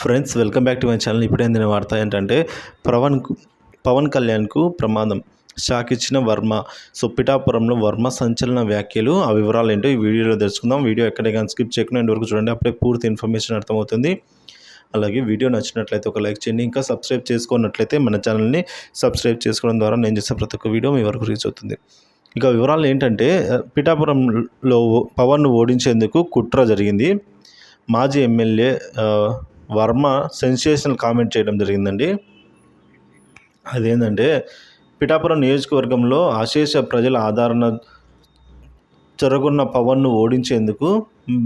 Friends, welcome back to my channel. ఇప్పుడే అందిన వార్త ఏంటంటే పవన్ కళ్యాణ్కు ప్రమాదం, షాక్ ఇచ్చిన వర్మ. సో పిఠాపురంలో వర్మ సంచలన వ్యాఖ్యలు. ఆ వివరాలు ఏంటో ఈ వీడియోలో తెలుసుకుందాం. వీడియో ఎక్కడే కానీ స్కిప్ చేయకుండా ఎండ్ వరకు చూడండి, అప్పుడే పూర్తి ఇన్ఫర్మేషన్ అర్థమవుతుంది. అలాగే వీడియో నచ్చినట్లయితే ఒక లైక్ చేయండి. ఇంకా సబ్స్క్రైబ్ చేసుకున్నట్లయితే మన ఛానల్ని సబ్స్క్రైబ్ చేసుకోవడం ద్వారా నేను చేసే ప్రతి ఒక్క వీడియో మీ వరకు రీచ్ అవుతుంది. ఇక వివరాలు ఏంటంటే, పిఠాపురంలో పవన్ను ఓడించేందుకు కుట్ర జరిగింది. మాజీ ఎమ్మెల్యే వర్మ సెన్సేషనల్ కామెంట్ చేయడం జరిగిందండి. అదేంటంటే, పిఠాపురం నియోజకవర్గంలో అశేష ప్రజల ఆదరణ జరుగున్న పవన్ను ఓడించేందుకు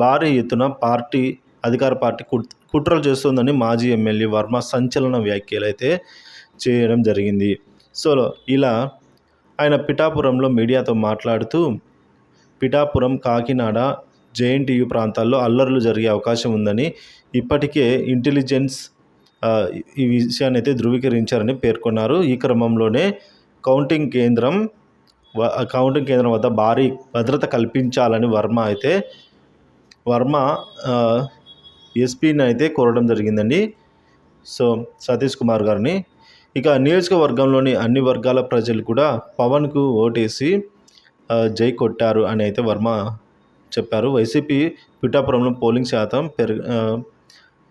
భారీ ఎత్తున అధికార పార్టీ కుట్రలు చేస్తుందని మాజీ ఎమ్మెల్యే వర్మ సంచలన వ్యాఖ్యలు అయితే చేయడం జరిగింది. సో ఇలా ఆయన పిఠాపురంలో మీడియాతో మాట్లాడుతూ, పిఠాపురం, కాకినాడ, జేఎన్టీయూ ప్రాంతాల్లో అల్లర్లు జరిగే అవకాశం ఉందని ఇప్పటికే ఇంటెలిజెన్స్ ఈ విషయాన్ని అయితే ధృవీకరించారని పేర్కొన్నారు. ఈ క్రమంలోనే కౌంటింగ్ కేంద్రం వద్ద భారీ భద్రత కల్పించాలని వర్మ ఎస్పీని అయితే కోరడం జరిగిందండి. సో సతీష్ కుమార్ గారిని. ఇక నియోజకవర్గంలోని అన్ని వర్గాల ప్రజలు కూడా పవన్కు ఓటేసి జై కొట్టారు అని అయితే వర్మ చెప్పారు. వైసీపీ పిఠాపురంలో పోలింగ్ శాతం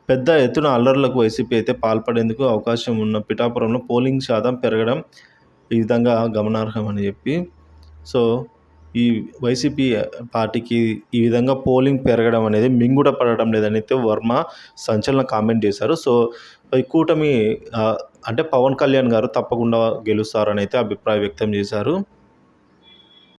పెద్ద ఎత్తున అల్లర్లకు వైసీపీ అయితే పాల్పడేందుకు అవకాశం ఉన్న పిఠాపురంలో పోలింగ్ శాతం పెరగడం ఈ విధంగా గమనార్హం అని చెప్పి, సో ఈ వైసీపీ పార్టీకి ఈ విధంగా పోలింగ్ పెరగడం అనేది మింగుడ పడడం లేదని అయితే వర్మ సంచలన కామెంట్ చేశారు. సో ఈ కూటమి అంటే పవన్ కళ్యాణ్ గారు తప్పకుండా గెలుస్తారని అయితే అభిప్రాయం వ్యక్తం చేశారు.